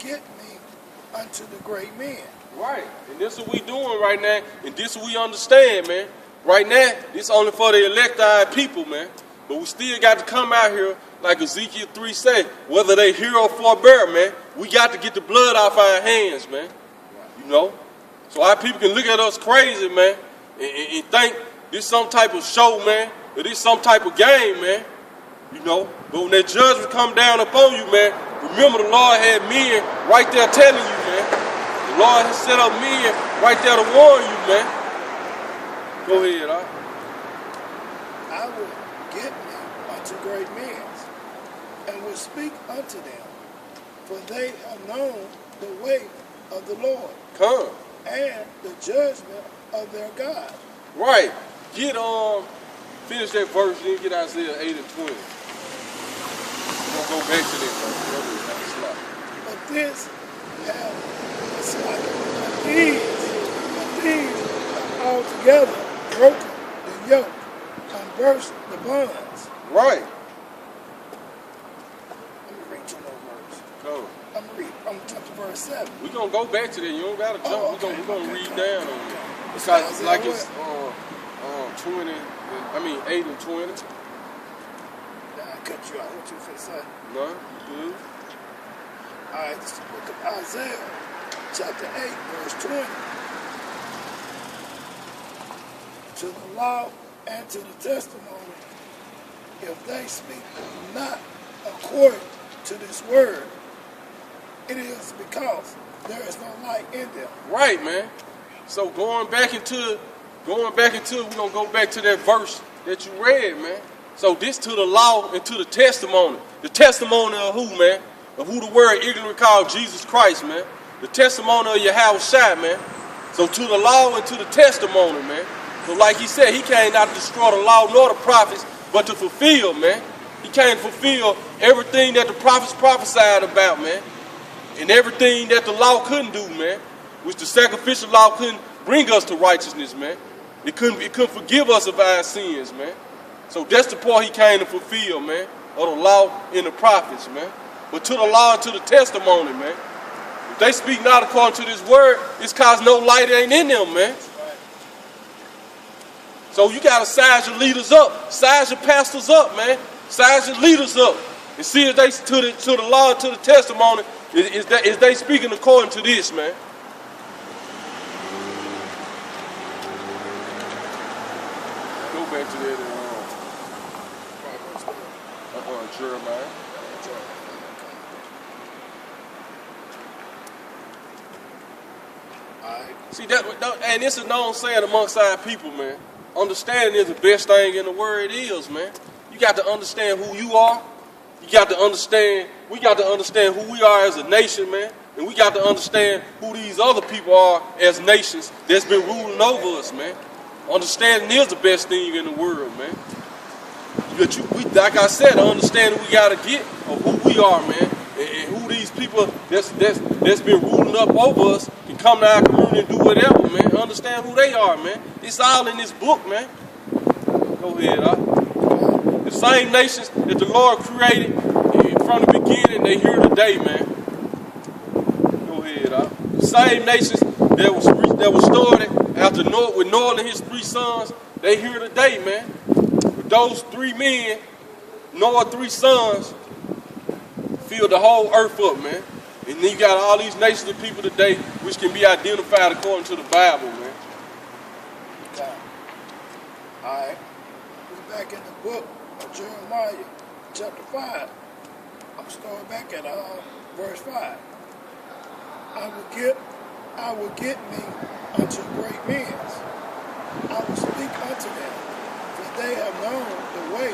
get me unto the great men. Right, and this is what we doing right now, and this is what we understand, man. Right now, this only for the elected people, man. But we still got to come out here, like Ezekiel 3 say, whether they hear or forbear, man. We got to get the blood off our hands, man. You know? So our people can look at us crazy, man, and think this some type of show, man, or this some type of game, man. You know? But when that judgment come down upon you, man, remember the Lord had men right there telling you, man. The Lord has set up men right there to warn you, man. Go ahead, huh? I will get me unto great men, and will speak unto them, for they have known the way of the Lord. Come. And the judgment of their God. Right. Get finish that verse, then get Isaiah 8 and 20. We'll go back to that verse. But this these have altogether broken the yoke and burst the bonds. Right. Let me read you no verse. Go. I'm gonna jump to verse 7. We're gonna go back to that. You don't gotta jump. Okay. We're gonna read down on it. Because like it's 20, 8 and 20. I cut you out. What you finna say? No, you good. Alright, this is the book of Isaiah, chapter 8, verse 20. To the law and to the testimony, if they speak not according to this word, it is because there is no light in them. Right, man. So going back into, we're gonna go back to that verse that you read, man. So this to the law and to the testimony. The testimony of who, man? Of who the word ignorant called Jesus Christ, man. The testimony of Yahushua, man. So to the law and to the testimony, man. So like he said, he came not to destroy the law nor the prophets, but to fulfill, man. He came to fulfill everything that the prophets prophesied about, man. And everything that the law couldn't do, man. Which the sacrificial law couldn't bring us to righteousness, man. It couldn't forgive us of our sins, man. So that's the part he came to fulfill, man. Of the law and the prophets, man. But to the law and to the testimony, man. If they speak not according to this word, it's cause no light ain't in them, man. So you gotta size your leaders up, size your pastors up, man. Size your leaders up, and see if they to the law and to the testimony is they speaking according to this, man. Go back to that Jeremiah. See that, and this is known saying amongst our people, man. Understanding is the best thing in the world. It is, man. You got to understand who you are. You got to understand. We got to understand who we are as a nation, man. And we got to understand who these other people are as nations that's been ruling over us, man. Understanding is the best thing in the world, man. Like I said, understanding we got to get of who we are, man, and who these people that's been ruling up over us can come to our community and do whatever, man. Understand who they are, man. It's all in this book, man. Go ahead, The same nations that the Lord created from the beginning, they here today, man. Go ahead, The same nations that was started after Noah, with Noah and his 3 sons, they here today, man. With those 3 men, Noah 3 sons, filled the whole earth up, man. And then you got all these nations of people today which can be identified according to the Bible, man. Okay. Alright. We're back in the book of Jeremiah, chapter 5. I'm starting back at verse 5. I will get me unto great men. I will speak unto them, for they have known the way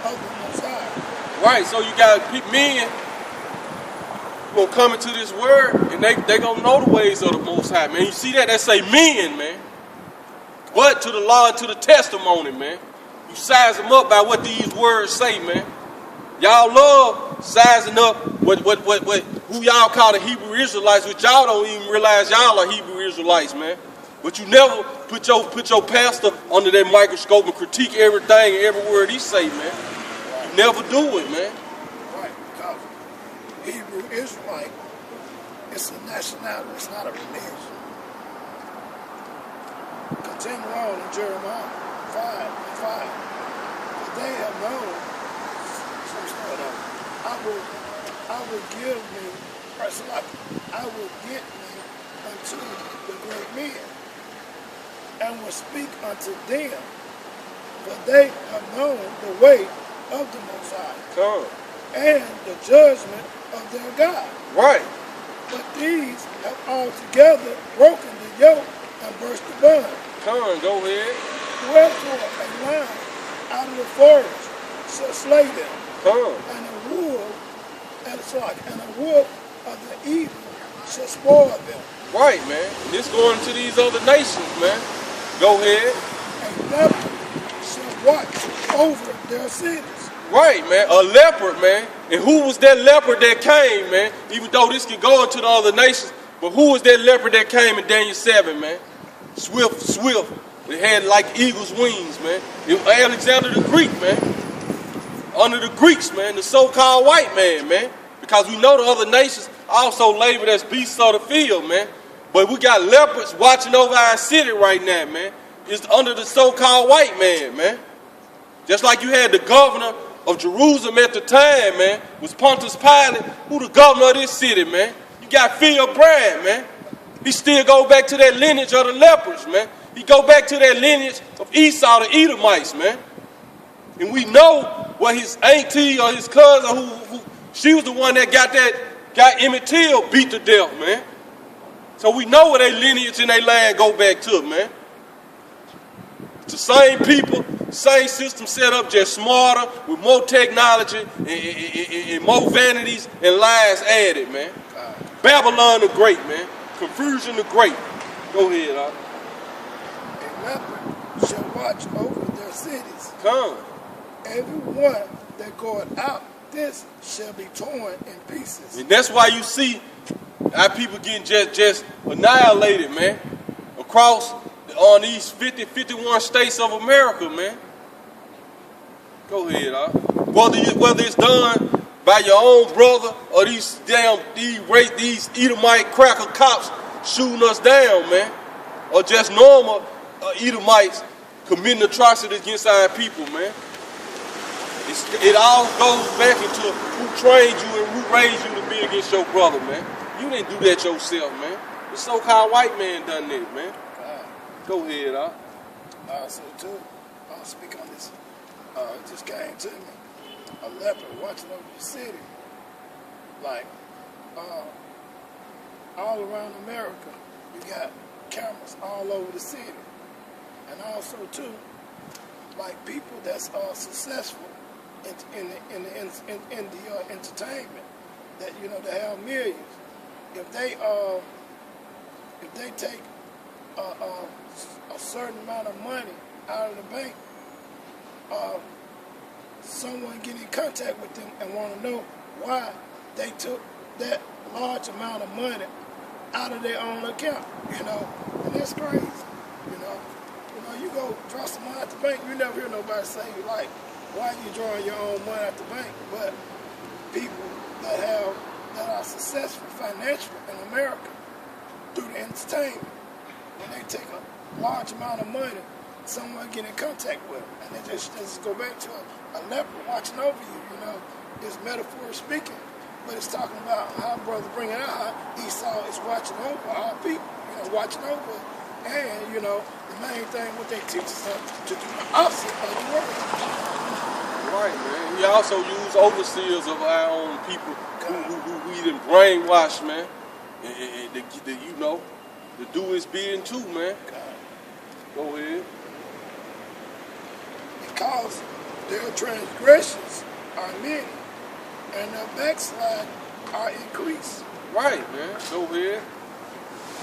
of the Most High. Right, so you got men gonna come into this word and they gonna know the ways of the Most High, man. You see that? They say men, man. But to the law and to the testimony, man. You size them up by what these words say, man. Y'all love sizing up who y'all call the Hebrew Israelites, which y'all don't even realize y'all are Hebrew Israelites, man. But you never put your pastor under that microscope and critique everything and every word he say, man. You never do it, man. Right, because Hebrew Israelite It's a nationality. It's not a religion. Continue on in Jeremiah 5:5. For they have known. So start over. I will give me, I will get me unto the great men, and will speak unto them, for they have known the way of the Most High, and the judgment of their God. Right. But these have altogether broken the yoke and burst the bond. Go ahead. Wherefore a lion out of the forest shall slay them, and a wolf of the evil shall spoil them. Right, man. This going to these other nations, man. Go ahead. A leopard shall watch over their cities. Right, man. A leopard, man. And who was that leopard that came, man? Even though this could go into the other nations, but who was that leopard that came in Daniel 7, man? Swift. It had like eagle's wings, man. It was Alexander the Greek, man. Under the Greeks, man. The so-called white man. Because we know the other nations also labeled as beasts of the field, man. But we got leopards watching over our city right now, man. It's under the so-called white man. Just like you had the governor of Jerusalem at the time, man, was Pontius Pilate, who the governor of this city, man. You got Phil Bryant, man. He still go back to that lineage of the leopards, man. He go back to that lineage of Esau, the Edomites, man. And we know what his auntie or his cousin, who she was the one that got Emmett Till beat to death, man. So we know where their lineage and their land go back to, man. It's the same people, same system set up, just smarter, with more technology and more vanities and lies added, man. Babylon the Great, man. Confusion the Great. Go ahead, Al. A leopard shall watch over their cities. Come. Every one that goeth out, this shall be torn in pieces. And that's why you see our people getting just annihilated, man. Across on these 51 states of America, man. Go ahead, Al. Whether it's done by your own brother or these Edomite cracker cops shooting us down, man. Or just normal Edomites committing atrocities against our people, man. It all goes back into who trained you and who raised you to be against your brother, man. You didn't do that yourself, man. The so-called white man done that, man. Go ahead, Al. So too, I'll speak on this. It just came to me. A leopard watching over the city. Like, all around America, you got cameras all over the city. And also too, like people that's successful in the entertainment, that they have millions. If they take a certain amount of money out of the bank, someone get in contact with them and want to know why they took that large amount of money out of their own account, and that's crazy, you go draw some money at the bank, you never hear nobody say, like, why are you drawing your own money at the bank? But people that are successful financially in America through the entertainment, when they take a large amount of money, someone get in contact with them, and they just go back to a leopard watching over you, it's metaphor speaking, but it's talking about how brother bringing out how Esau is watching over our people, watching over, and the main thing what they teach us to do the opposite of the word. Right, man. We also use overseers of our own people who we done brainwashed, man, and to do his bidding too, man. Go ahead. Because their transgressions are many, and their backslide are increased. Right, man. Go ahead.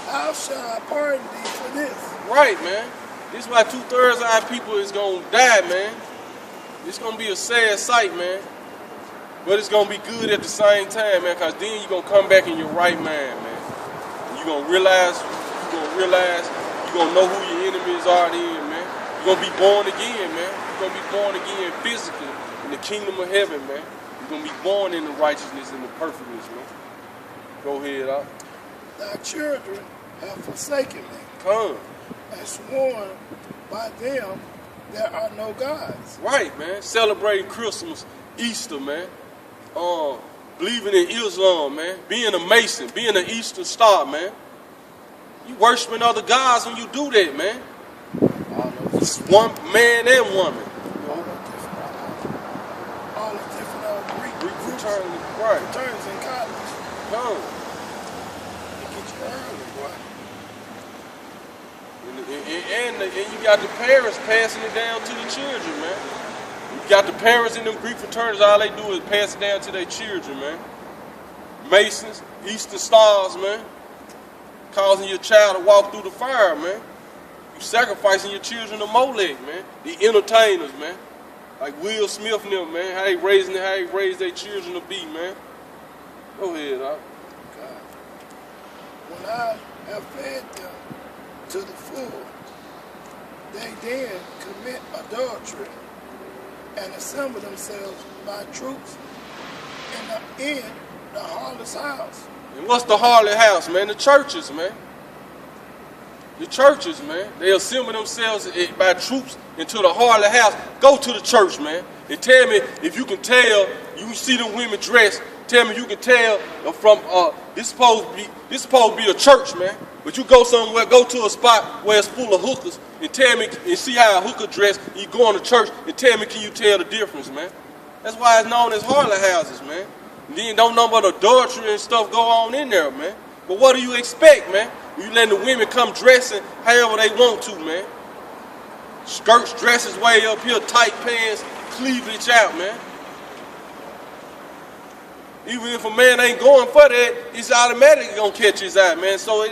How shall I pardon thee for this? Right, man. This is why 2/3 of our people is going to die, man. It's going to be a sad sight, man. But it's going to be good at the same time, man, because then you're going to come back in your right mind, man. And you're going to realize, you're going to know who your enemies are then, man. You're going to be born again, man. You're going to be born again physically in the kingdom of heaven, man. You're going to be born in the righteousness and the perfectness, man. Go ahead, Al. thy children have forsaken me, Come. and sworn by them there are no gods. Right, man. Celebrating Christmas, Easter, man. Believing in Islam, man. Being a Mason, being an Eastern Star, man. You worshiping other gods when you do that, man. It's one man and woman. All the different Greek Fraternity, right. fraternities in college. Come. They get you early, boy. And you got the parents passing it down to the children, man. You got the parents in them Greek fraternities, all they do is pass it down to their children, man. Masons, Eastern Stars, man. Causing your child to walk through the fire, man. You sacrificing your children to Molech, man. The entertainers, man. Like Will Smith and them, man. How they raised their children to be, man. Go ahead, dog. God. When I have fed them to the full, they then commit adultery and assemble themselves by troops in the harlot's house. And what's the harlot house, man? The churches, man. The churches, man. They assemble themselves by troops into the harlot house. Go to the church, man. And tell me if you can tell, you see them women dressed, tell me you can tell from, this supposed to be a church, man. But you go somewhere, go to a spot where it's full of hookers and tell me, and see how a hooker dressed, you go in the church and tell me, can you tell the difference, man? That's why it's known as harlot houses, man. And then don't know about adultery and stuff go on in there, man. But what do you expect, man? You letting the women come dressing however they want to, man. Skirts, dresses way up here, tight pants, cleavage out, man. Even if a man ain't going for that, it's automatically gonna catch his eye, man. So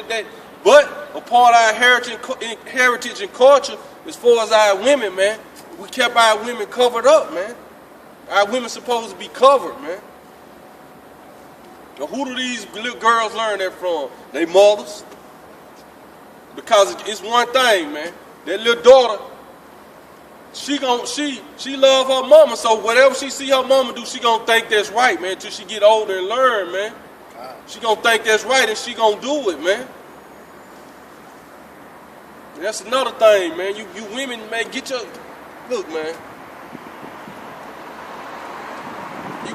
but a part of our heritage and culture, as far as our women, man, we kept our women covered up, man. Our women supposed to be covered, man. Now, who do these little girls learn that from? They mothers. Because it's one thing, man. That little daughter, she love her mama, so whatever she see her mama do, she gonna think that's right, man, till she get older and learn, man. She gonna think that's right and she gonna do it, man. And that's another thing, man. You women, man, get your, look, man.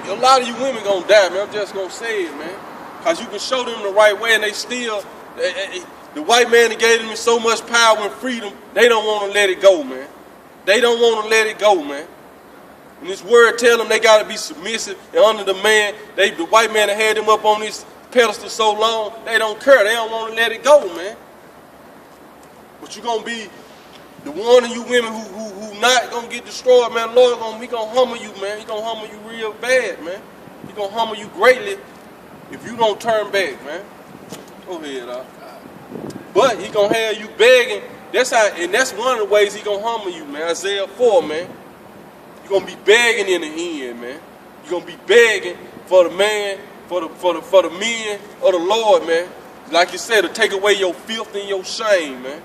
A lot of you women gonna die, man. I'm just gonna say it, man. Cause you can show them the right way and they still, the white man that gave them so much power and freedom, they don't want to let it go, man. They don't want to let it go, man. And this word tell them they got to be submissive and under the man. The white man that had them up on this pedestal so long, they don't care. They don't want to let it go, man. But you're going to be the one of you women who not going to get destroyed, man. The Lord, he going to humble you, man. He going to humble you real bad, man. He going to humble you greatly if you don't turn back, man. Go ahead, dog. But he going to have you begging. And that's one of the ways he gonna humble you, man. Isaiah 4, man. You're gonna be begging in the end, man. You're gonna be begging for the man, for the men of the Lord, man. Like you said, to take away your filth and your shame, man.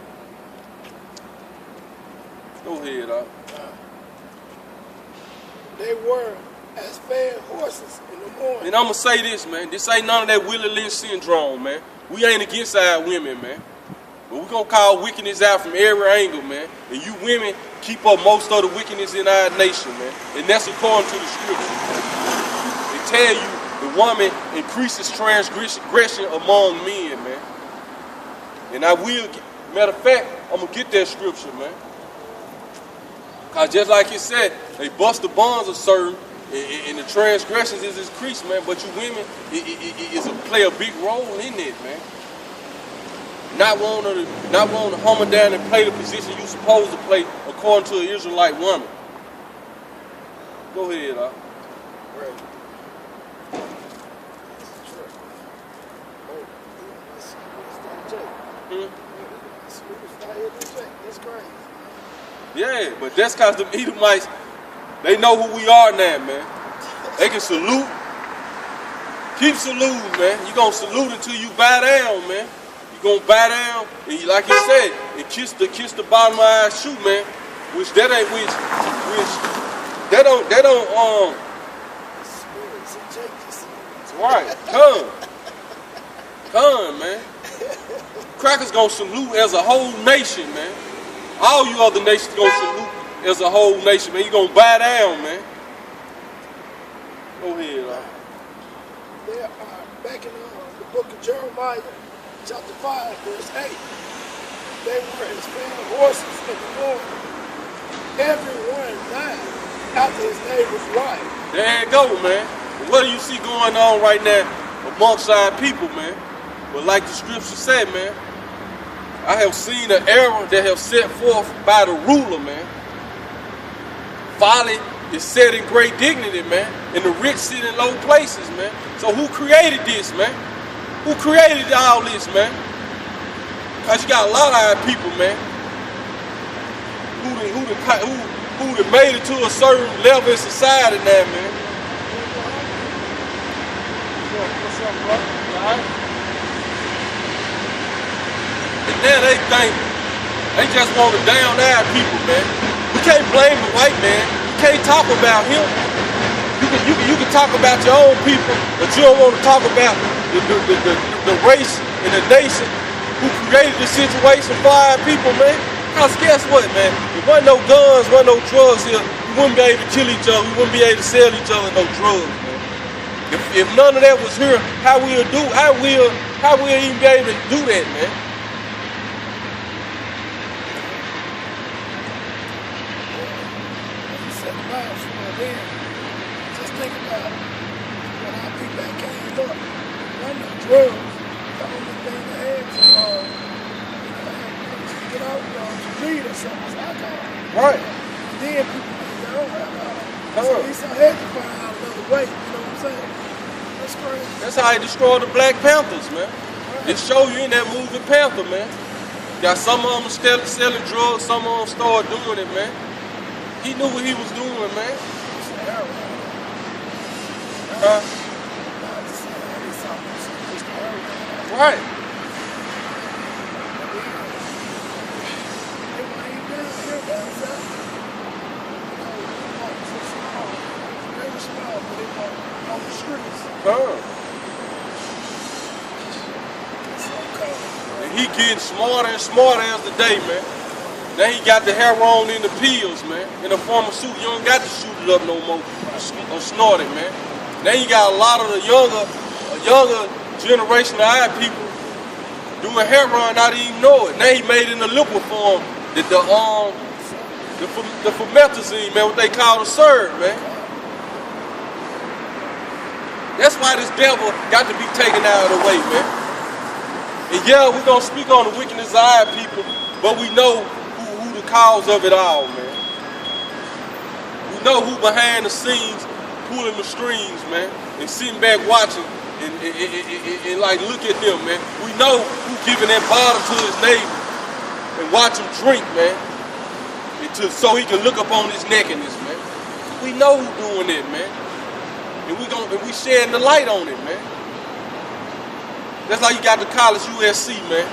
Go ahead, dog. They were as fed horses in the morning. And I'm gonna say this, man. This ain't none of that Willie Lynch syndrome, man. We ain't against our women, man. But we're going to call wickedness out from every angle, man. And you women keep up most of the wickedness in our nation, man. And that's according to the scripture. They tell you the woman increases transgression among men, man. And I will, matter of fact, I'm going to get that scripture, man. Because just like it said, they bust the bonds of certain, and the transgressions is increased, man. But you women play a big role in it, man. Not want to humble down and play the position you supposed to play according to an Israelite woman. Go ahead, dog. Right. That's crazy. Yeah, but that's because the Edomites, they know who we are now, man. They can salute. Keep saluting, man. You're going to salute until you bow down, man. You're going to bow down, and like you said, and kiss the bottom of our shoe, man. Which that ain't, that don't, right, come, man. Crackers gonna salute as a whole nation, man. All you other nations gonna salute as a whole nation, man. You gonna bow down, man. Go ahead, There are, back in the book of Jeremiah, chapter 5, verse 8, they were as fair horses in the Lord. Everyone died after his neighbor's wife. There you go, man. What do you see going on right now amongst our people, man? But like the scripture said, man, I have seen an error that have set forth by the ruler, man. Folly is set in great dignity, man, and the rich sit in low places, man. So who created this, man? Who created all this, man? Because you got a lot of our people, man, who made it to a certain level in society now, man. What's up, bro? All right? And now they think they just want to down our people, man. We can't blame the white man. You can't talk about him. You can talk about your own people, but you don't want to talk about the race and the nation who created the situation for our people, man. Because guess what, man? If there wasn't no guns, wasn't no drugs here, we wouldn't be able to kill each other. We wouldn't be able to sell each other no drugs, man. If none of that was here, how we'll even be able to do that, man? Just think about when our people that came up, wasn't no drugs. The only thing they had to get out to read or something was alcohol. Right. And then people made their own alcohol. So they had to find out another way, you know what I'm saying? That's crazy. That's how they destroyed the Black Panthers, man. It show you in that movie Panther, man. Got some of them selling drugs, some of them started doing it, man. He knew what he was doing, man. Right. And he getting smarter and smarter as the day, man. Now he got the heroin in the pills, man. In the pharmaceutical, you don't got to shoot it up no more or snort it, man. Now you got a lot of the younger generation of our people doing heroin, not even know it. Now he made it in the liquid form, the promethazine, man, what they call the syrup, man. That's why this devil got to be taken out of the way, man. And yeah, we're gonna speak on the wickedness of our people, but we know who the cause of it all, man. We know who behind the scenes pulling the strings, man, and sitting back watching and like look at them, man. We know who giving that bottle to his neighbor and watch him drink, man, so he can look up on his nakedness, man. We know who doing it, man, and we shedding the light on it, man. That's like you got the college USC, man.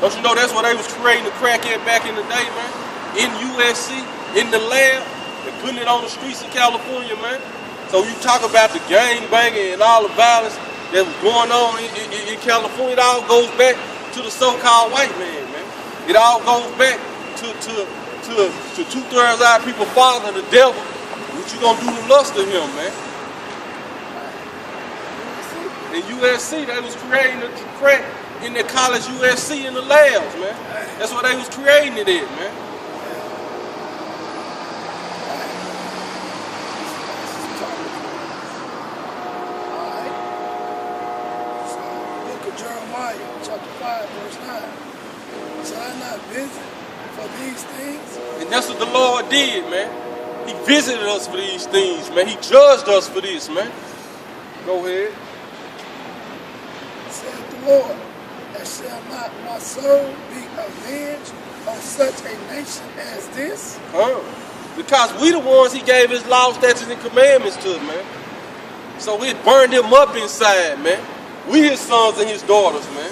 Don't you know that's where they was creating the crack at back in the day, man? In USC, in the lab, and putting it on the streets of California, man. So you talk about the gang banging and all the violence that was going on in California, it all goes back to the so-called white man, man. It all goes back to 2/3 of our people father, the devil. What you gonna do to lust of him, man? In USC, they was creating the crack in the college USC in the labs, man. That's what they was creating it in, man. Jeremiah chapter 5 verse 9. Shall I not visit for these things? And that's what the Lord did, man. He visited us for these things, man. He judged us for this, man. Go ahead. Said the Lord, and shall not my soul be avenged on such a nation as this? Because we the ones he gave his law, statutes, and commandments to, man. So it burned him up inside, man. We his sons and his daughters, man.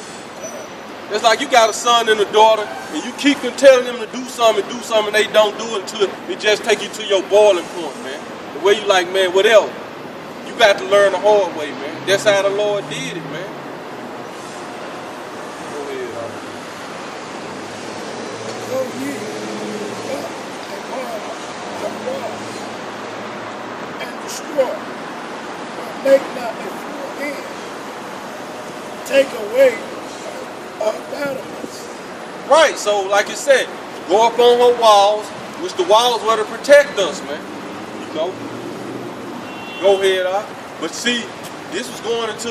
It's like you got a son and a daughter, and you keep telling them to do something, and they don't do it until it just take you to your boiling point, man. The way you like, man, whatever. You got to learn the hard way, man. That's how the Lord did it, man. Go ahead. take away her battlements. Right, so like you said, go up on her walls, which the walls were to protect us, man. You know? Go ahead, But see, this was going into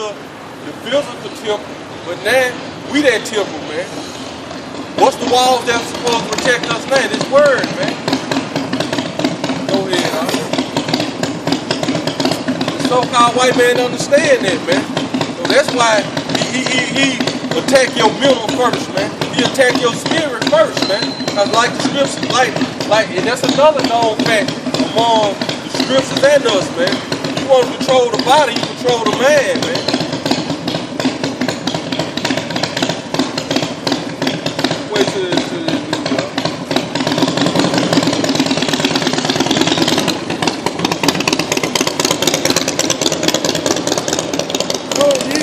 the physical temple, but now we that temple, man. What's the walls that's supposed to protect us now? This word, man. Go ahead, The so-called white man understand that, man. So that's why he attack your mental first, man. He attack your spirit first, man. Cause like the scriptures, like, and that's another known fact among the scriptures and us, man. You want to control the body, you control the man, man. Wait till this dude, bro. Go ye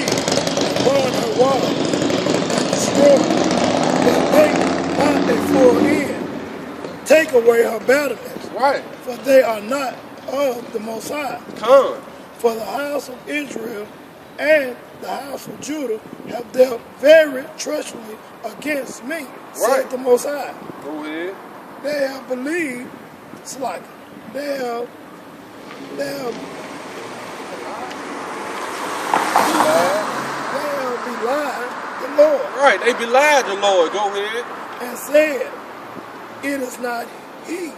upon her wall and destroy, that they not a full end. Take away her battlements, Right. for they are not of the Most High. Come. For the house of Israel and the house of Judah have dealt very treacherously against me, Right. said the Most High. Go ahead. They have believed, it's like, they have belied the Lord. Right, they belied the Lord. Go ahead. And said, it is not he,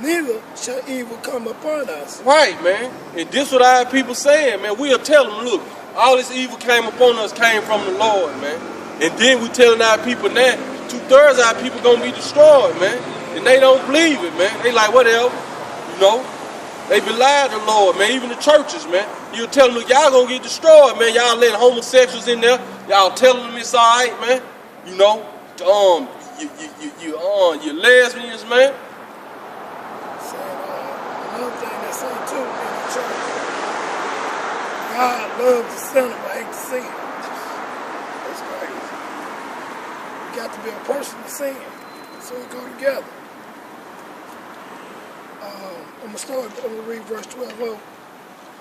neither shall evil come upon us. Right, man. And this what our people saying, man. We'll tell them, look, all this evil came upon us came from the Lord, man. And then we telling our people now, 2/3 of our people gonna be destroyed, man. And they don't believe it, man. They like, whatever, you know. They belied the Lord, man. Even the churches, man. You tell them, look, y'all gonna get destroyed, man. Y'all letting homosexuals in there. Y'all telling them it's all right, man. You know, you lesbians, man. Another thing they say too in the church, God loves the sinner but hates the sin. That's crazy. You got to be a person to sin, so it go together. I'm gonna read verse 12.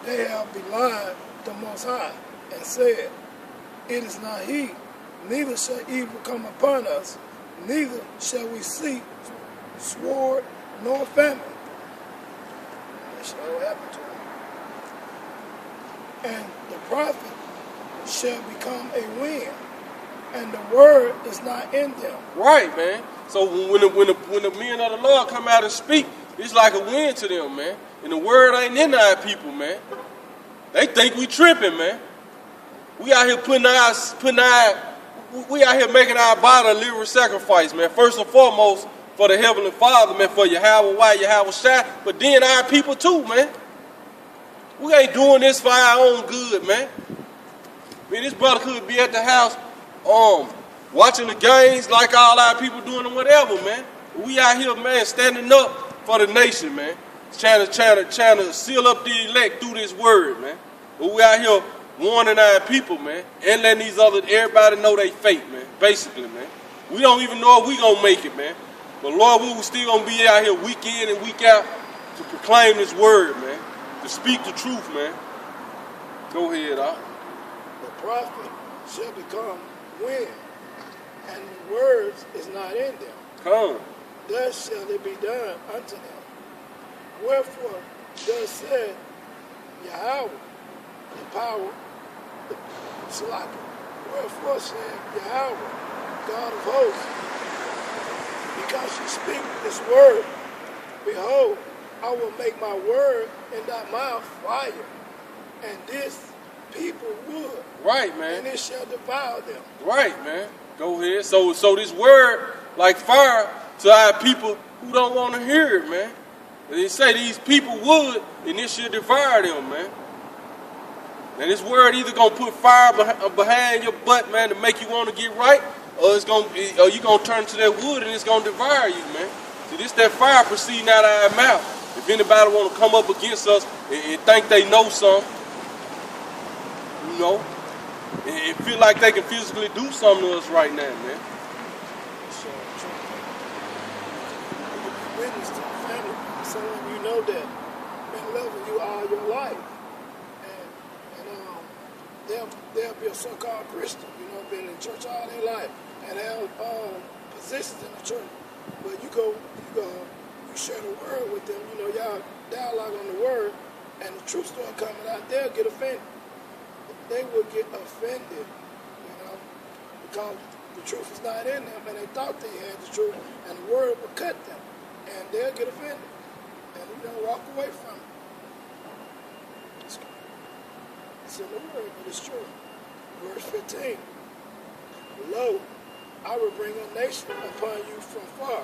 They have belied the Most High and said, it is not he, neither shall evil come upon us, neither shall we see sword nor famine. That shall happen to him. And the prophet shall become a wind, and the word is not in them. Right, man. So when the men of the Lord come out and speak, it's like a wind to them, man. And the word ain't in our people, man. They think we tripping, man. We out here we out here making our body a living sacrifice, man. First and foremost, for the Heavenly Father, man, for Yahweh White, Yahweh Shai, but then our people too, man. We ain't doing this for our own good, man. Man, this brother could be at the house, watching the games like all our people doing or whatever, man. We out here, man, standing up for the nation, man. Trying to seal up the elect through this word, man. But we out here warning our people, man, and letting everybody know they fake, man. Basically, man. We don't even know if we gonna make it, man. But Lord, we still gonna be out here week in and week out to proclaim this word, man. To speak the truth, man. Go ahead, The prophet shall become wind, and the words is not in them. Come. Thus shall it be done unto them. Wherefore, thus said Yahweh, the power, the Shalaka. Wherefore said Yahweh, God of hosts, because you speak this word, behold, I will make my word in thy mouth fire, and this people wood. Right, man. And it shall devour them. Right, man. Go ahead. So this word, like fire, to our people who don't want to hear it, man. And they say these people would, and this should devour them, man. And this word either gonna put fire behind your butt, man, to make you want to get right, or you gonna turn to that wood and it's gonna devour you, man. See, this that fire proceeding out of our mouth. If anybody want to come up against us and think they know something, you know, and feel like they can physically do something to us right now, man. So, witness to the family, someone you know that been loving you all your life, and they'll be a so-called Christian, you know, been in church all their life and have positions in the church. But you share the word with them, you know, y'all dialogue on the word, and the truth start coming out, they'll get offended. They will get offended, you know, because the truth is not in them, and they thought they had the truth, and the word will cut them, and they'll get offended, and you know, walk away from it. It's in the word, but it's true. Verse 15. Lo, I will bring a nation upon you from far.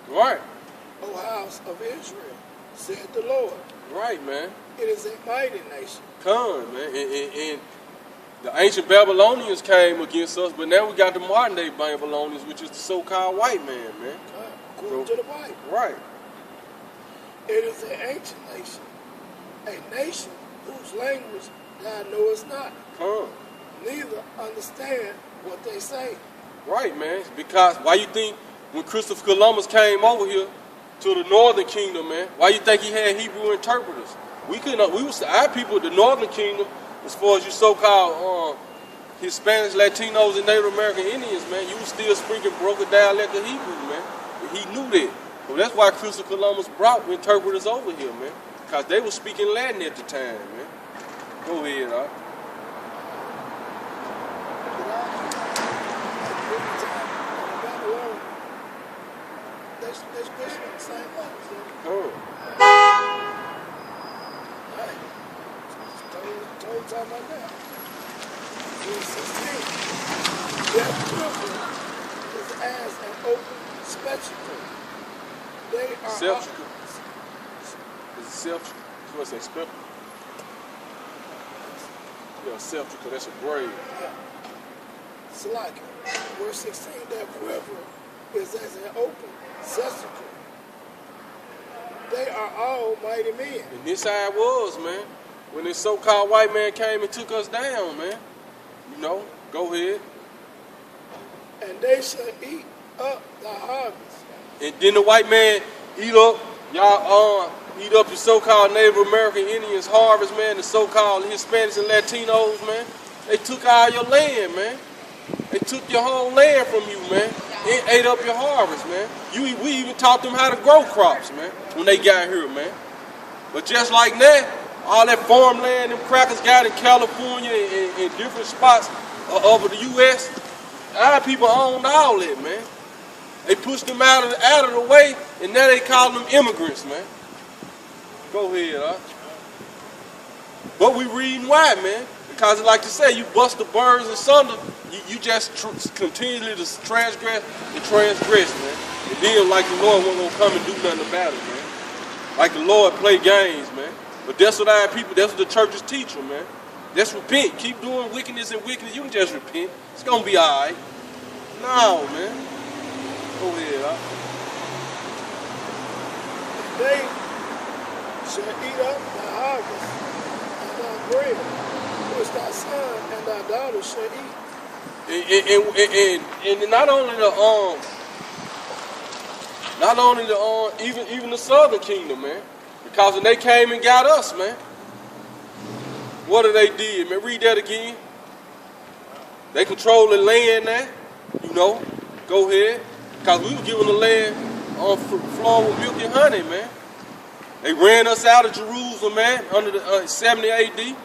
Right. O house of Israel, said the Lord. Right, man. It is a mighty nation. Come, man. And the ancient Babylonians came against us, but now we got the modern day Babylonians, which is the so-called white man, man. According to the Bible. Right. It is an ancient nation. A nation whose language thou knowest not. Come. Neither understand what they say. Right, man. Because why you think when Christopher Columbus came over here to the northern kingdom, man, why you think he had Hebrew interpreters? Our people, the northern kingdom, as far as you so-called Hispanics, Latinos, and Native American Indians, man, you was still speaking broken dialect of Hebrew, man. He knew that. So that's why Christopher Columbus brought interpreters over here, man. Because they were speaking Latin at the time, man. Go ahead, huh? Oh. Talking about that. Verse 16. Their children is as an open spectacle. They are Sepulchre. Is it sepulchre? You want to say spectacle? Yeah, sepulchre, that's a grave. Yeah. Salaki. Verse 16. Their quiver is as an open sepulchre. They are all mighty men. And this how it was, man. When this so-called white man came and took us down, man. You know, go ahead. And they shall eat up the harvest. And then the white man eat up your so-called Native American Indians harvest, man. The so-called Hispanics and Latinos, man. They took all your land, man. They took your whole land from you, man. And ate up your harvest, man. We even taught them how to grow crops, man, when they got here, man. But just like that, all that farmland them crackers got in California and different spots over the U.S., our people owned all that, man. They pushed them out of the way, and now they call them immigrants, man. Go ahead, huh? But we reading why, man. Because like you say, you bust the birds asunder, you just continually to transgress, man. And then like the Lord wasn't going to come and do nothing about it, man. Like the Lord play games, man. But that's what our people, that's what the churches teach them, man. Just repent. Keep doing wickedness and wickedness. You can just repent. It's going to be all right. No, man. Go ahead, huh? They shall eat up the harvest and thy bread, which thy son and thy daughter shall eat. And even the southern kingdom, man. Because when they came and got us, man, what did, man? Read that again. They control the land now, you know. Go ahead. Because we were given the land on flowing with milk and honey, man. They ran us out of Jerusalem, man, under the 70 AD.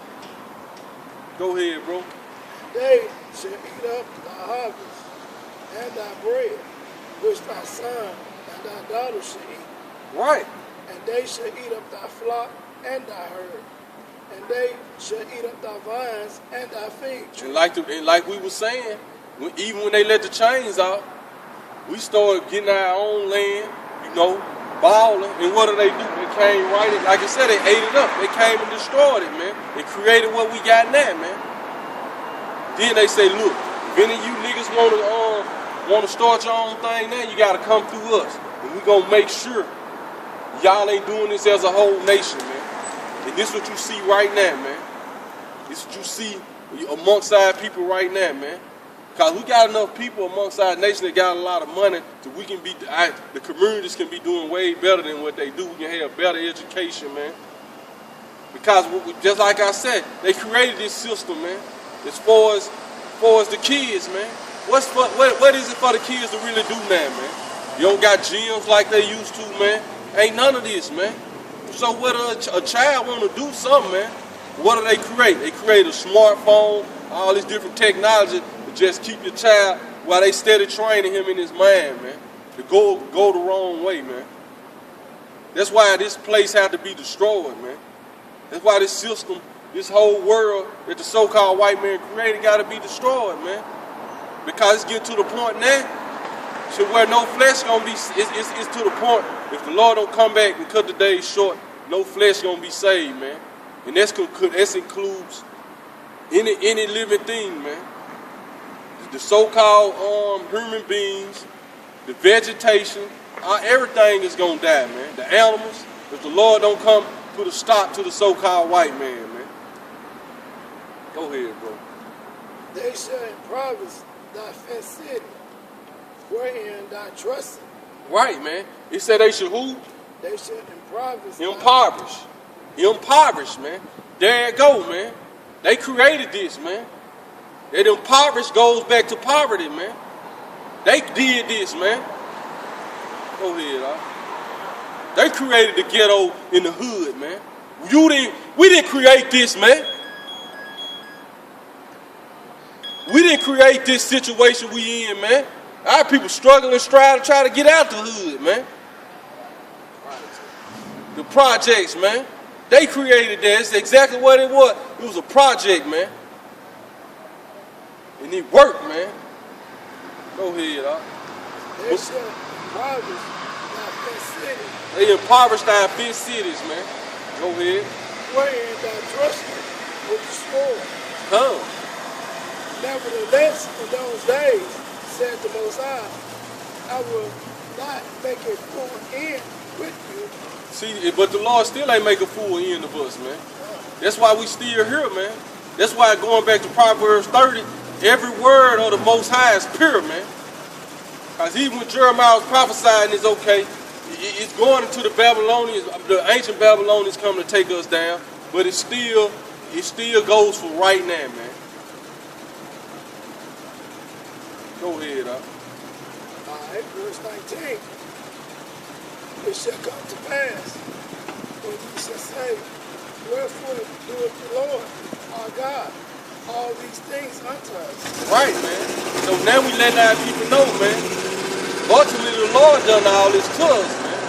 Go ahead, bro. They shall eat up thy harvest and thy bread, which thy son and thy daughter shall eat. Right. And they shall eat up thy flock and thy herd. And they shall eat up thy vines and thy fig trees. And like we were saying, even when they let the chains out, we started getting our own land, you know, balling. And what do? They came right in. Like I said, they ate it up. They came and destroyed it, man. They created what we got now, man. Then they say, look, if any of you niggas want to start your own thing now, you got to come through us. And we going to make sure y'all ain't doing this as a whole nation, man. And this is what you see right now, man. This is what you see amongst our people right now, man. Because we got enough people amongst our nation that got a lot of money that we can be, the communities can be doing way better than what they do. We can have better education, man. Because just like I said, they created this system, man. as far as the kids, man. What is it for the kids to really do now, man? You don't got gyms like they used to, man. Ain't none of this, man. So what a child want to do something, man? What do they create? They create a smartphone, all this different technology to just keep your child while they steady training him in his mind, man, to go the wrong way, man. That's why this place had to be destroyed, man. That's why this system, this whole world that the so-called white man created got to be destroyed, man. Because it's getting to the point now to where no flesh gonna be. It's to the point if the Lord don't come back and cut the days short, no flesh gonna be saved, man. And that includes any living thing, man. The so-called human beings, the vegetation, everything is gonna die, man. The animals, if the Lord don't come put a stop to the so-called white man, man. Go ahead, bro. They shall impoverish thy fenced city, wherein thou trustest. Right, man. It said they should who? They should impoverish. Impoverish, man. There it go, man. They created this, man. That impoverished goes back to poverty, man. They did this, man. Go ahead, They created the ghetto in the hood, man. We didn't create this, man. We didn't create this situation we in, man. Our people struggling, try to get out the hood, man. The projects, man. They created that. It's exactly what it was. It was a project, man. And it worked, man. Go ahead, They shall impoverish thy fenced city. They impoverished our fenced cities, man. Go ahead. Wherein thou trustest with the sword. Come. Nevertheless, in those days, said the Most High, I will not make a full end with you. See, but the Lord still ain't make a full end of us, man. That's why we still here, man. That's why going back to Proverbs 30, every word of the Most High is pure, man. Because even when Jeremiah was prophesying, it's okay. It's going into the Babylonians, the ancient Babylonians coming to take us down, but it still goes for right now, man. Go ahead, Alright, verse 19. It shall come to pass when you shall say, wherefore doeth the Lord our God all these things unto us. Right, man. So now we letting our people know, man. Ultimately, the Lord done all this to us, man.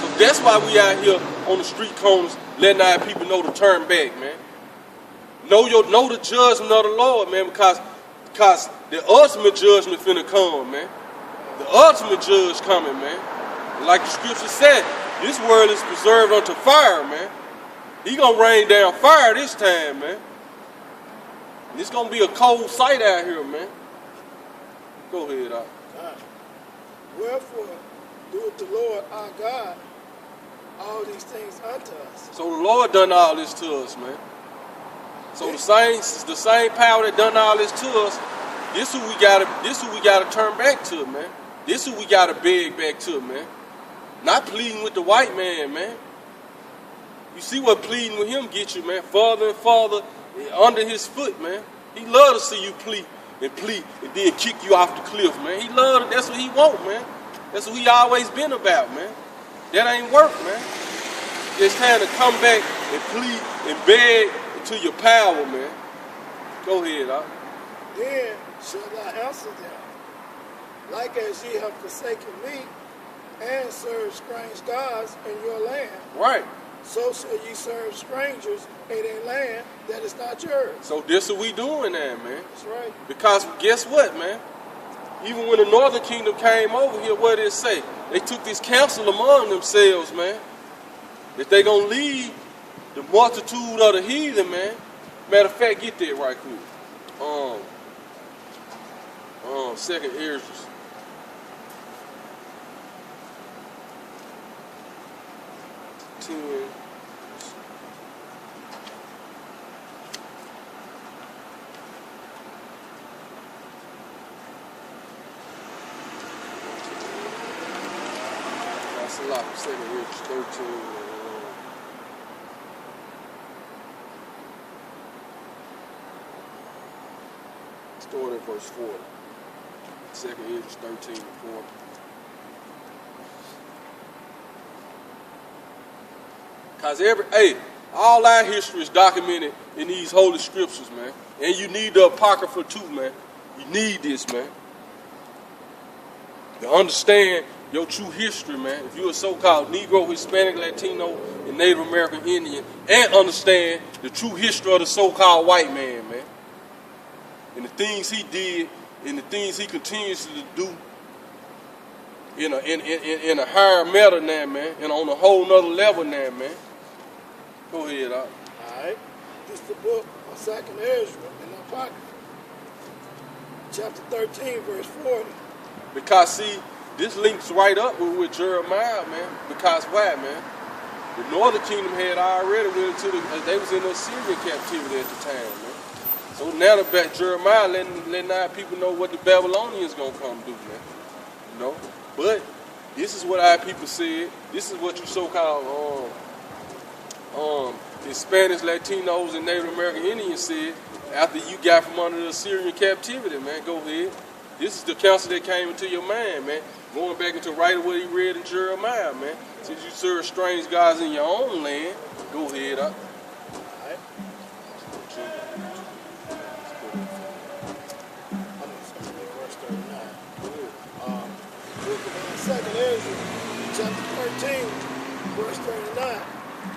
So that's why we out here on the street corners letting our people know to turn back, man. Know the judgment of the Lord, man, because the ultimate judgment finna come, man. The ultimate judge coming, man. Like the scripture said, this world is preserved unto fire, man. He gonna rain down fire this time, man. And it's gonna be a cold sight out here, man. Go ahead, Wherefore doeth the Lord our God all these things unto us. So the Lord done all this to us, man. So the same power that done all this to us, this who we gotta turn back to, man. This who we gotta beg back to, man. Not pleading with the white man, man. You see what pleading with him get you, man. Farther and farther under his foot, man. He love to see you plead and then kick you off the cliff, man. He love it. That's what he want, man. That's what he always been about, man. That ain't work, man. It's time to come back and plead and beg to your power, man. Go ahead, Then shall thou answer them, like as ye have forsaken me, and served strange gods in your land. Right. So shall ye serve strangers in a land that is not yours. So this what we doing now, man. That's right. Because guess what, man? Even when the northern kingdom came over here, what did it say? They took this counsel among themselves, man. That they gonna lead the multitude of the heathen, man. Matter of fact, get that right quick. Second Ezra. That's a lot. Second Ezra 13. Start at verse 40. Second Ezra 13 and 40. Because all our history is documented in these holy scriptures, man. And you need the Apocrypha too, man. You need this, man. To understand your true history, man. If you're a so-called Negro, Hispanic, Latino, and Native American Indian, and understand the true history of the so-called white man, man. And the things he did, and the things he continues to do in a higher meta now, man, and on a whole nother level now, man. Go ahead, Doc. All right. This is the book of Second Ezra in the Apocrypha, chapter 13, verse 40. Because, see, this links right up with Jeremiah, man. Because why, man? The northern kingdom had already went into they was in the Assyrian captivity at the time, man. So now Jeremiah letting our people know what the Babylonians gonna come do, man. You know? But this is what our people said. This is what you so-called Hispanics, Latinos, and Native American Indians said after you got from under the Assyrian captivity, man. Go ahead. This is the counsel that came into your mind, man. Going back into right what he read in Jeremiah, man. Since you serve strange gods in your own land, go ahead. All right. I'm going to read verse 39. Book of Second Ezra, chapter 13, verse 39.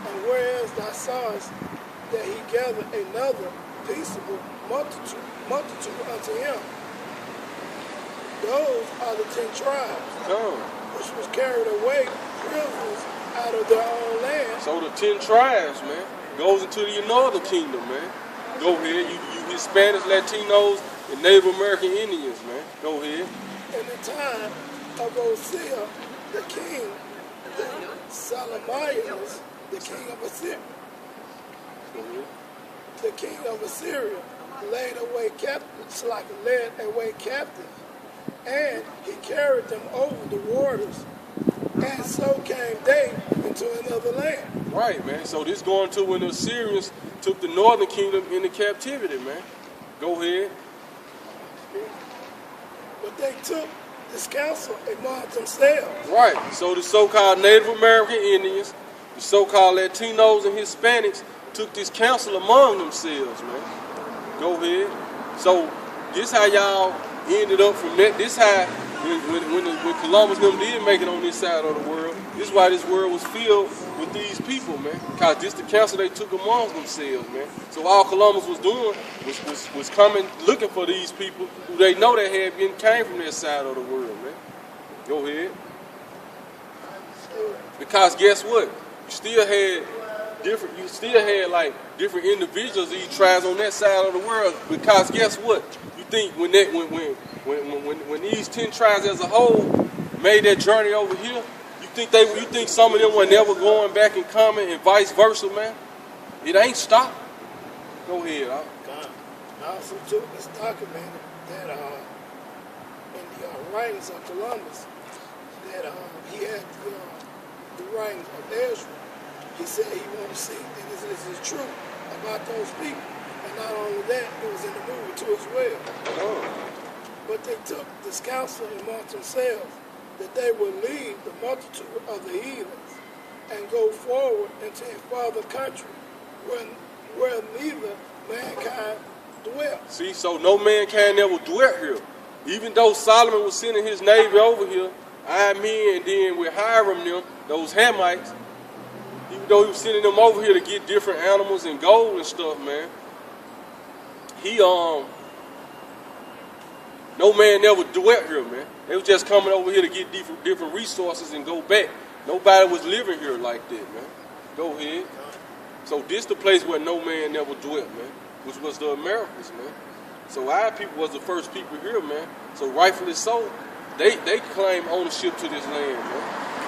And whereas thou sawest that he gathered another peaceable multitude unto him, those are the 10 tribes, which was carried away prisoners out of their own land. So the 10 tribes, man, goes into the northern kingdom, man. Go ahead. You Hispanics, Latinos, and Native American Indians, man. Go ahead. In the time of Hosea, the king, Salamias, the king of Assyria, the king of Assyria led away captives, and he carried them over the waters, and so came they into another land. Right, man. So this going to when the Assyrians took the northern kingdom into captivity, man. Go ahead. But they took this counsel among themselves. Right. So the so-called Native American Indians, the so-called Latinos and Hispanics took this counsel among themselves, man. Go ahead. So this how y'all ended up from that. This how when Columbus them did make it on this side of the world, this is why this world was filled with these people, man. Because this the counsel they took among themselves, man. So all Columbus was doing was coming looking for these people who they know that came from that side of the world, man. Go ahead. Because guess what? You still had different individuals, these tribes on that side of the world. Because guess what? You think when these 10 tribes as a whole made that journey over here, you think some of them were never going back and coming and vice versa, man? It ain't stopped. Go ahead, I also took this document that in the writings of Columbus, that he had the writings of Ezra. He said he wanted to see that this is true about those people. And not only that, it was in the movie too as well. Oh. But they took this counsel amongst themselves that they would leave the multitude of the heathens and go forward into a farther country where neither mankind dwelt. See, so no mankind ever dwelt here. Even though Solomon was sending his navy over here, and then with Hiram them, those Hamites, even though he was sending them over here to get different animals and gold and stuff, man, no man never dwelt here, man. They was just coming over here to get different resources and go back. Nobody was living here like that, man. Go ahead. So this the place where no man never dwelt, man, which was the Americas, man. So our people was the first people here, man. So rightfully so, they claim ownership to this land, man.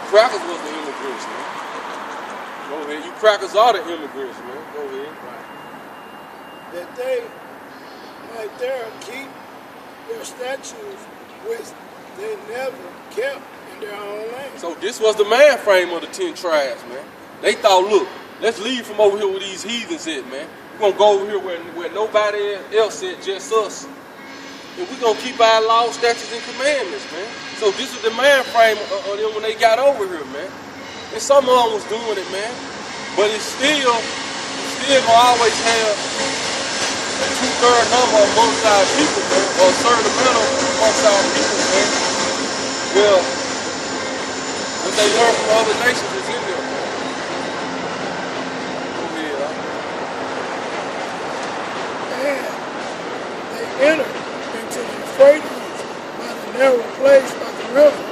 Crackers was the immigrants, man. Go ahead. You crackers are the immigrants, man. Go ahead. Right. That they might there keep their statues, which they never kept in their own land. So this was the mind frame of the 10 tribes, man. They thought, look, let's leave from over here where these heathens at, man. We're going to go over here where nobody else at, just us. and we're going to keep our laws, statutes, and commandments, man. So this was the mind frame of them when they got over here, man. And some of them was doing it, man. But it's still going to always have a 2/3 number amongst our people, man, or a certain amount amongst our people, man. Well, what they learn from other nations is in them, man. Go ahead, And they entered into the Euphrates by the narrow place of the river.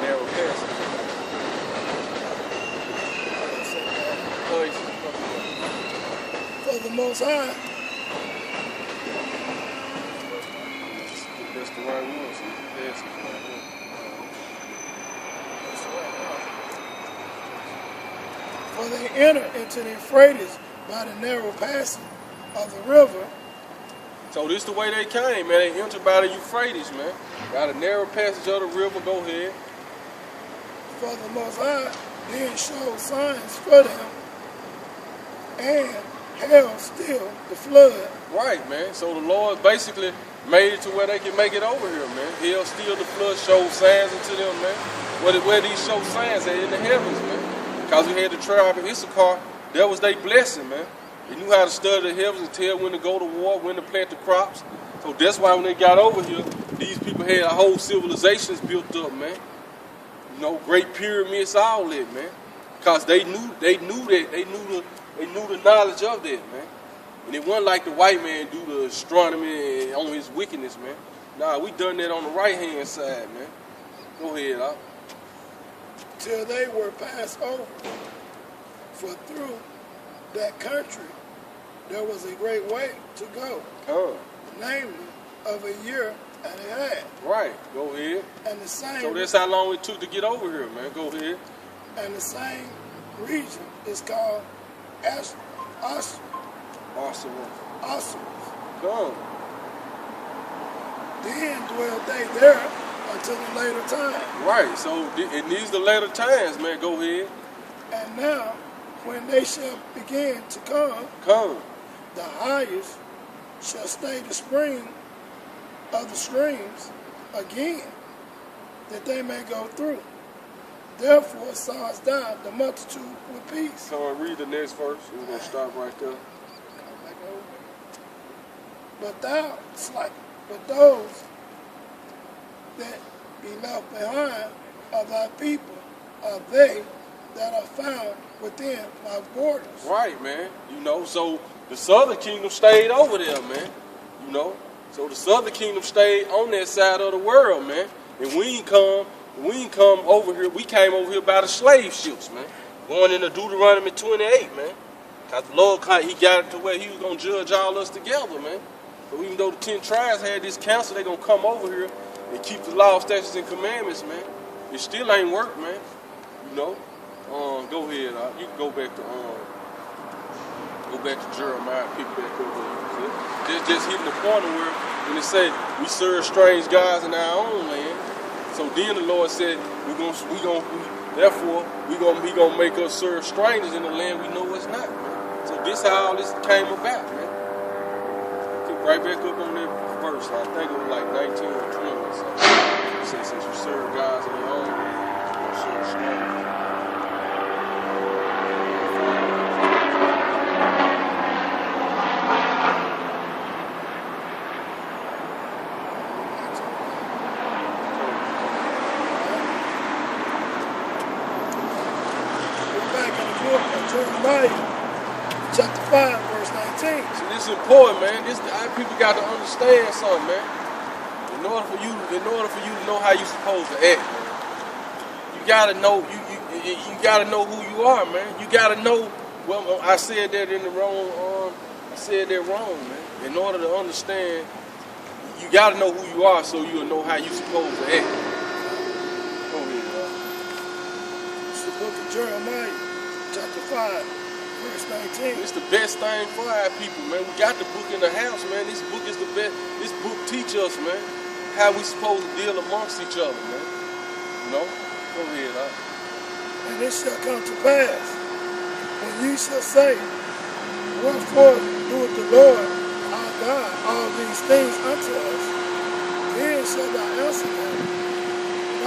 Narrow passage. For the Most High, That's the right one, so you can pass it right here. for they entered into the Euphrates by the narrow passage of the river. So this the way they came, man. They entered by the Euphrates, man. Got a narrow passage of the river, go ahead. For the Most High then showed signs for them, and held still the flood. Right, man. So the Lord basically made it to where they can make it over here, man. Held still the flood, showed signs unto them, man. Where these show signs at in the heavens, man. Because we had the tribe of Issachar, that was their blessing, man. They knew how to study the heavens and tell when to go to war, when to plant the crops. So that's why when they got over here, these people had a whole civilizations built up, man. You know, great pyramids, all that, man. Because they knew the knowledge of that, man. And it wasn't like the white man do the astronomy on his wickedness, man. Nah, we done that on the right-hand side, man. Go ahead, Al. Till they were passed over. For through that country there was a great way to go, namely of a year and a half. Right, go ahead. And the same. So that's how long it took to get over here, man. Go ahead. And the same region is called Awesome. Come. Then dwelled they there until the later time. Right, so and these the later times, man. Go ahead. And now, when they shall begin to Come. the highest shall stay the spring of the streams again, that they may go through. Therefore sawest thou the multitude with peace. Come on, read the next verse. We're going to stop right there. But thou slay, but those that be left behind of thy people are they that are found within my borders. Right, man. You know, so the southern kingdom stayed over there, man. You know, so the southern kingdom stayed on that side of the world, man. And we ain't come over here. We came over here by the slave ships, man. Going into Deuteronomy 28, man. Because the Lord, he got it to where he was going to judge all us together, man. So even though the 10 tribes had this council, they going to come over here and keep the law, statutes, and commandments, man. It still ain't work, man. You know. Go ahead. You can go back to Jeremiah, pick back up. Just hitting the point of where when it said we serve strange gods in our own land. So then the Lord said therefore he gonna make us serve strangers in the land we know it's not, man. So this how all this came about, man. Pick right back up on that verse. I think it was like 19 or 20 or something. It said since you serve gods in your own land, you serve strangers. Jeremiah chapter 5, verse 19. See, this is important, man. Our people got to understand something, man. In order for you to know how you supposed to act, man, you gotta know you gotta know who you are, man. You gotta know. Well, I said that in the wrong. I said that wrong, man. In order to understand, you gotta know who you are, so you'll know how you supposed to act. Go ahead, man. It's the book of Jeremiah. Chapter 5, verse 19. It's the best thing for our people, man. We got the book in the house, man. This book is the best. This book teach us, man, how we supposed to deal amongst each other, man. You know? Go ahead, huh? And it shall come to pass, when ye shall say, wherefore doeth the Lord our God all these things unto us, then shall thou answer them,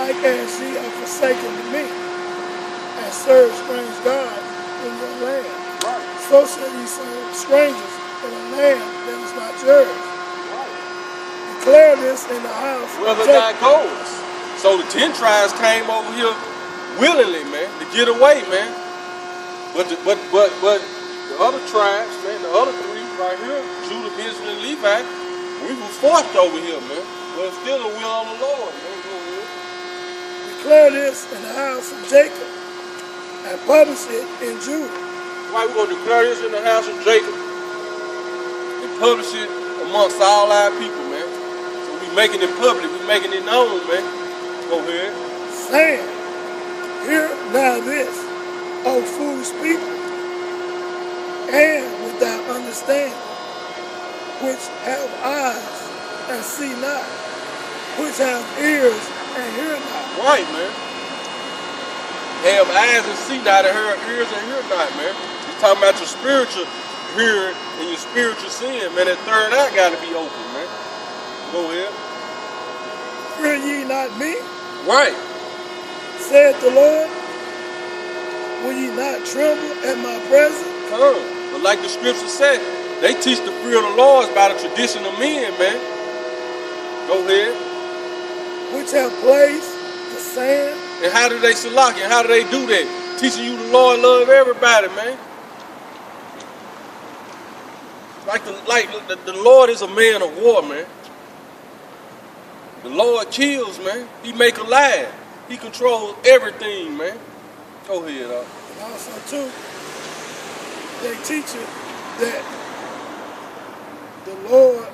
like as ye have forsaken me, and serve strange gods in your land. Right. So shall ye serve strangers in a land that is not yours. Right. Declare this in the house of Whether Jacob. that goes. So the 10 tribes came over here willingly, man, to get away, man. But the other tribes, man, the other 3 right here, Judah, Benjamin, and Levi, we were forced over here, man. But it's still a will of the Lord, man. Go ahead. Declare this in the house of Jacob, and publish it in Judah. Right, we're going to declare this in the house of Jacob and publish it amongst all our people, man. So we making it public, we making it known, man. Go ahead. Saying, hear now this, O foolish people, and without understanding, which have eyes and see not, which have ears and hear not. Right, man. Have eyes and see not, and have ears and hear not, man. He's talking about your spiritual hearing and your spiritual seeing, man. That third eye got to be open, man. Go ahead. Fear ye not me, Right. said the Lord? Will ye not tremble at my presence? Come. But like the scripture said, they teach the fear of the Lord by the tradition of men, man. Go ahead. Which have placed the sand. And how do they salak and how do they do that? Teaching you the Lord love everybody, man. Like the Lord is a man of war, man. The Lord kills, man. He make alive. He controls everything, man. Go ahead, And also, too, they teach you that the Lord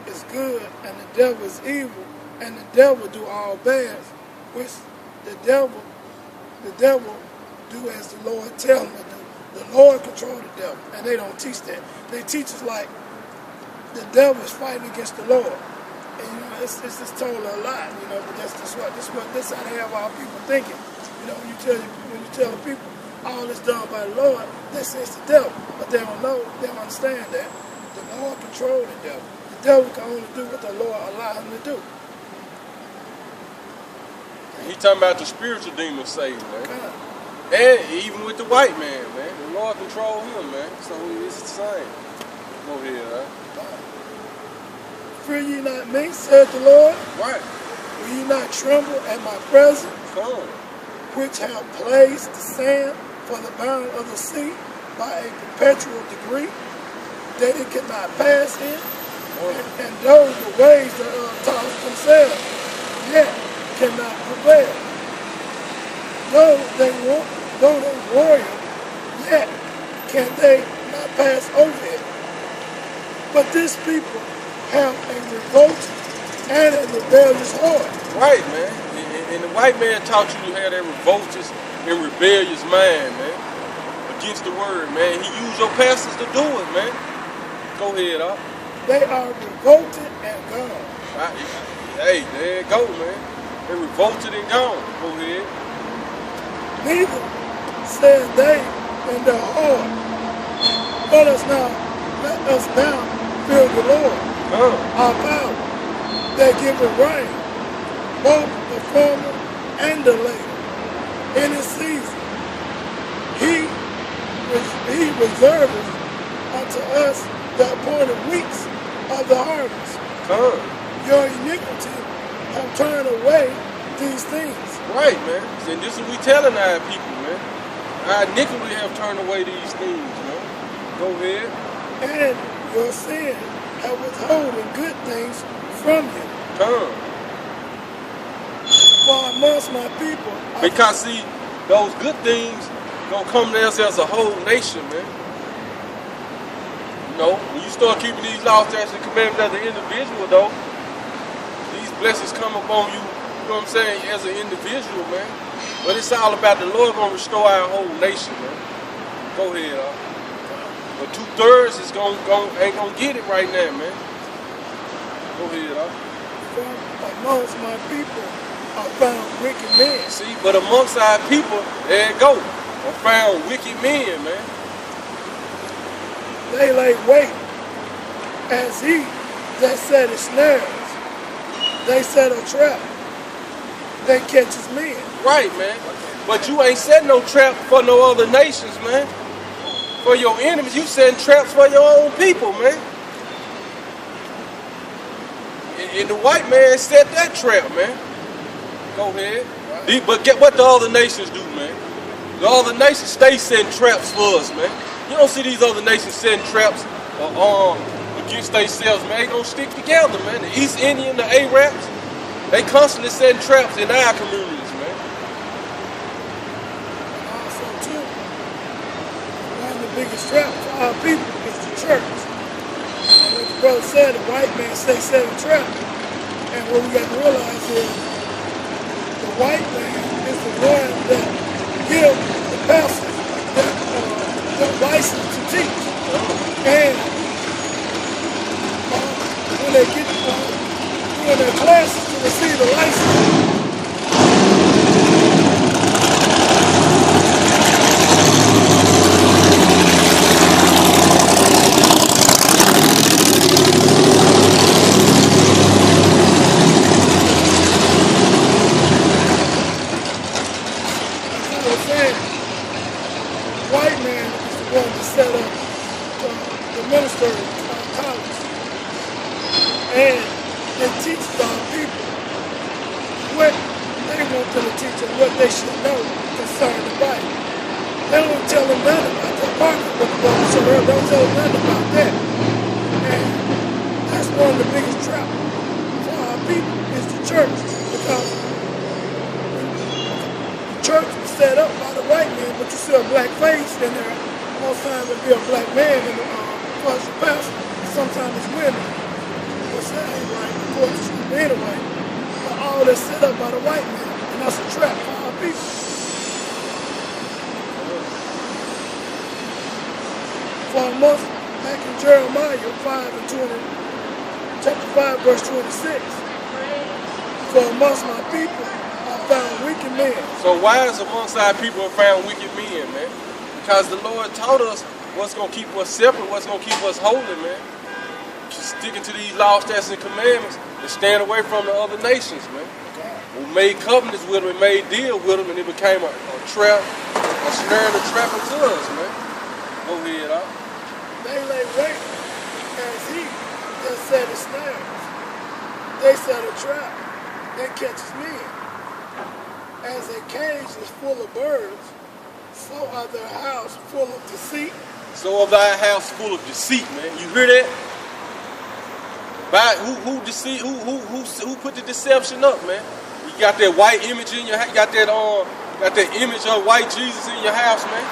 is good and the devil is evil, and the devil do all bad, which the devil do as the Lord tell him to do. The Lord control the devil, and they don't teach that. They teach us like the devil is fighting against the Lord. And you know, it's just totally a lie, you know, but that's how they have our people thinking. You know, when you tell the people all is done by the Lord, they say it's the devil. But they don't know, they don't understand that the Lord controls the devil. The devil can only do what the Lord allows him to do. He talking about the spiritual demons saved, man. God. And even with the white man, man. The Lord control him, man. So it's the same. Go ahead, Fear ye not me, said the Lord? Right. Will ye not tremble at my presence, Come on. which have placed the sand for the bound of the sea by a perpetual degree, that it cannot pass in? And though the waves thereof toss themselves, yet cannot prevail. Though they warrior, yet can they not pass over it. But this people have a revolting and a rebellious heart. Right, man. And the white man taught you to have that revoltous and rebellious mind, man. Against the word, man. He used your pastors to do it, man. Go ahead, They are revolted and gone. Hey, there you go, man. They're revolted and gone. Go ahead. Neither said they in their heart, let us now fear the Lord, our power, that giveth rain, both the former and the later, in his season. He reserveth unto us the appointed weeks of the harvest. Your iniquity have turned away these things. Right, man. And this is what we telling our people, man. Our iniquity have turned away these things, man. Go ahead. And your sin have withholding good things from you. For amongst my people, Because see, those good things gonna come to us as a whole nation, man. You know, when you start keeping these laws, statutes, and commandments as an individual, though, these blessings come upon you. You know what I'm saying? As an individual, man. But it's all about the Lord gonna restore our whole nation, man. Go ahead, But 2/3 is ain't gonna get it right now, man. Go ahead, from amongst my people are found wicked men. See, but amongst our people, there you go. I found wicked men, man. They lay wait As he that set snares, they set a trap, they catches men. Right, man. But you ain't setting no trap for no other nations, man. For your enemies, you setting traps for your own people, man. And the white man set that trap, man. Go ahead. But get what the other nations do, man. The other nations stay setting traps for us, man. You don't see these other nations setting traps against themselves, man. They gonna stick together, man. The East Indian, the Arabs, they constantly setting traps in our communities, man. And also, too, one of the biggest traps for our people is the church. And like the brother said, the white man stay setting traps. And what we got to realize is the white man is the one that gives the pastors the license to teach. And when they get doing their classes to receive the license, white man is the one that set up the ministry college. And it teaches our people what they want them to teach them, what they should know concerning the Bible. They don't tell them nothing about the apartment, but the brother said earlier, don't tell them nothing about that. And that's one of the biggest traps for our people is the church, because the church was set up by the white man, but you see a black face in there. Most times it'll be a black man in the first pastor, sometimes it's women. Which that ain't right, of course it's going to be anyway. But all that's set up by the white man, and that's a trap for our people. For a Muslim, back in Jeremiah 5:20, chapter 5, verse 26, for amongst my people I found wicked men. So why is amongst our people are found wicked men, man? Because the Lord taught us what's going to keep us separate, what's going to keep us holy, man. Just sticking to these laws, statutes, and commandments and stand away from the other nations, man. We made covenants with them and made deal with them, and it became a trap, a snare and a trap into us, man. Go ahead, huh? They lay wait as he that set the snares. They set a trap that catches men. As a cage is full of birds, so are their house full of deceit. So of thy house full of deceit, man. You hear that? By who deceit? Who put the deception up, man? You got that white image in your house. You got that image of white Jesus in your house, man.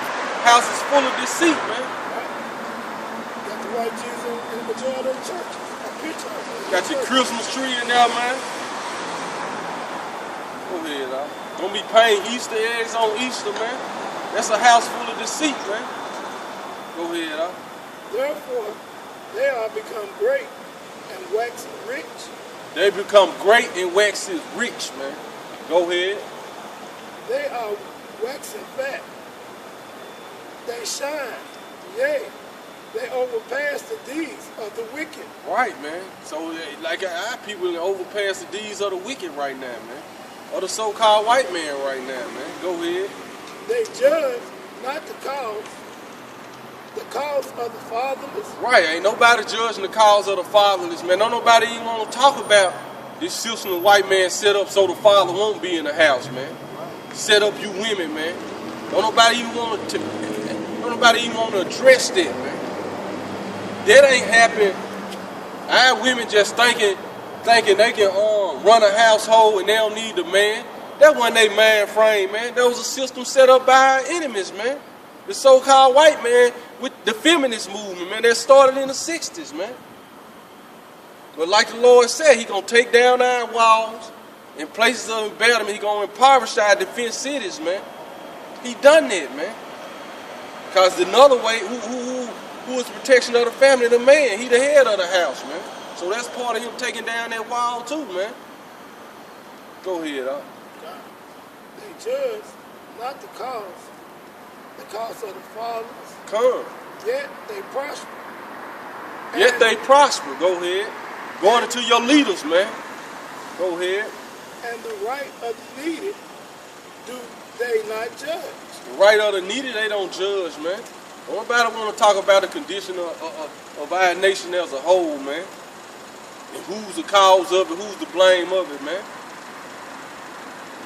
House is full of deceit, man. Got the white Jesus in the majority of the churches. A picture of it. Got your Christmas tree in there, man. Go ahead, huh? Gonna be paying Easter eggs on Easter, man. That's a house full of deceit, man. Go ahead, huh? Therefore, they are become great and waxing rich. They become great and waxing rich, man. Go ahead. They are waxing fat. They shine. Yea, they overpass the deeds of the wicked. Right, man. So, like our people overpass the deeds of the wicked right now, man. Or the so-called white man right now, man. Go ahead. They judge not the cause of the fatherless. Right, ain't nobody judging the cause of the fatherless, man. Don't nobody even want to talk about this system the white man set up so the father won't be in the house, man. Set up you women, man. Don't nobody even want to address that, man. That ain't happening. Our women just thinking they can run a household and they don't need the man. That wasn't their mind frame, man. That was a system set up by our enemies, man. The so-called white man with the feminist movement, man, that started in the 60s, man. But like the Lord said, he going to take down our walls. In places of embezzlement, he going to impoverish our defense cities, man. He done that, man. Because another way, who is protection of the family? The man. He the head of the house, man. So that's part of him taking down that wall too, man. Go ahead, huh? They judge not the cause of the fathers. Come. Yet they prosper. Yet they prosper. Go ahead. Going into your leaders, man. Go ahead. And the right of the needy do they not judge. The right of the needy, they don't judge, man. Nobody want to talk about the condition of our nation as a whole, man. And who's the cause of it, who's the blame of it, man.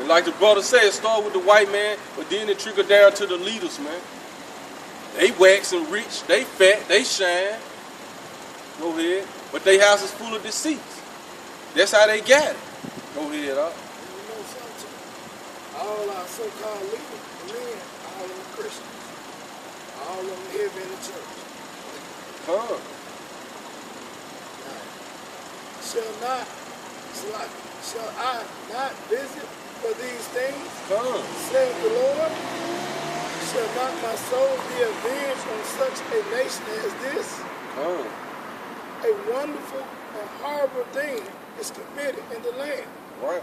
And like the brother said, it started with the white man, but then it trickled down to the leaders, man. They waxing rich, they fat, they shine. Go ahead. But they house is full of deceits. That's how they got it. Go ahead, You know something? All our so-called leaders, men, all of them Christians. All of them heavy in the church. Shall I not visit for these things? Saith the Lord. Shall not my soul be avenged on such a nation as this? A wonderful and horrible thing is committed in the land. Right.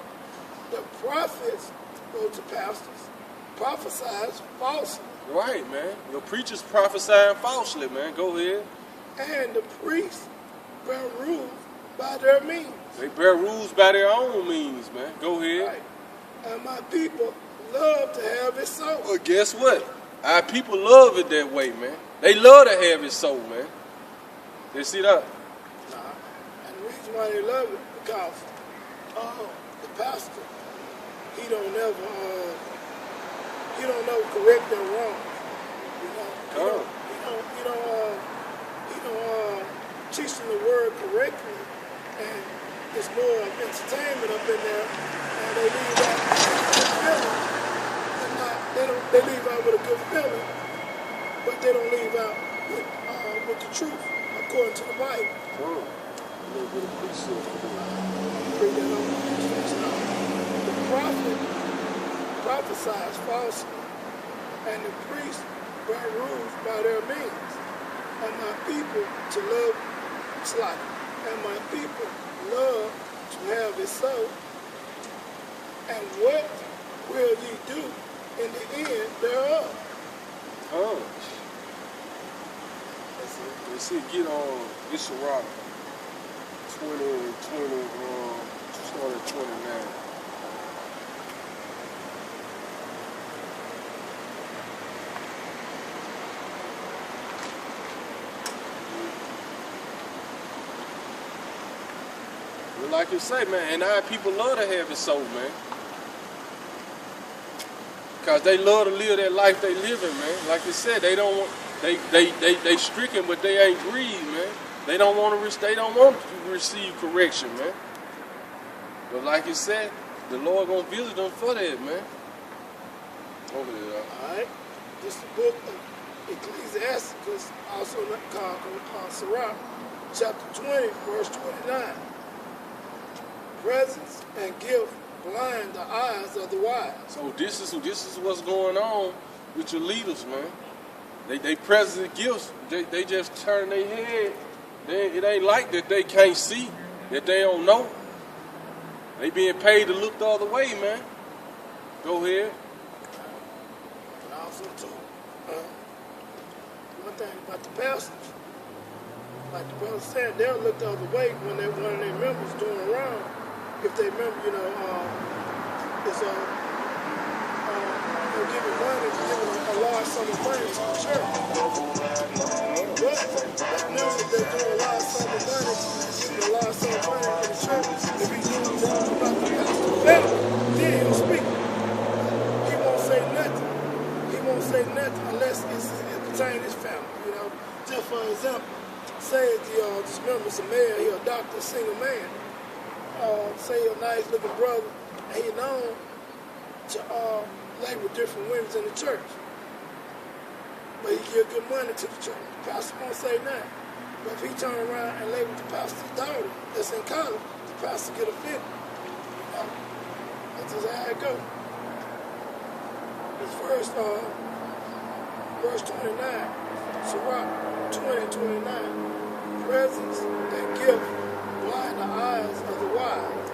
The prophets go to pastors, prophesies falsely. Right, man. Your preachers prophesying falsely, man. Go ahead. And the priests bear rules by their means. They bear rules by their own means, man. Go ahead. Right. And my people love to have it so. Well, guess what? Our people love it that way, man. They love to have it so, man. They see that? And the reason why they love it, because the pastor, he don't correct their wrongs. You know, he don't teach them the word correctly, and it's more of entertainment up in there, and they leave out with a good feeling. They leave out with a good feeling, but they don't leave out with the truth according to the Bible. Bring that on. The prophet prophesies falsely, and the priests bear rules by their means, and my people to love slaughter, and my people love to have it so. And what will ye do in the end thereof? Let's see, get on this rock 20, started 29. But like you say, man, and our people love to have it so, man. Because they love to live that life they living, man. Like you said, they don't want, they stricken, but they ain't grieved, man. They don't want to receive correction, man. But like you said, the Lord gonna visit them for that, man. Over there. All right. This is the book of Ecclesiastes, also called Sirach, chapter 20, verse 29. Presents and gift blind the eyes of the wise. So this is what's going on with your leaders, man. They presents and gifts. They just turn their head. It ain't like that they can't see, that they don't know. They being paid to look the other way, man. Go ahead. And also too, one thing about the pastors, like the brother said, they'll look the other way when one of their members doing wrong. If they remember, it's they're giving money, giving a large sum of money to the church. But that member they're doing a large sum of money, giving a large sum of money to the church, if he's doing wrong about the pastor's family, then he'll speak. He won't say nothing. He won't say nothing unless it pertains to his family. Just for example, say this member's a man, he's a doctor, a single man. Say a nice looking brother, and he's known to lay with different women in the church. But he give good money to the church. The pastor won't say nothing. But if he turn around and lay with the pastor's daughter that's in college, the pastor get offended. That's just how it goes. This verse 29, Sirach 20:29. Presents and gift blind the eyes of the wise,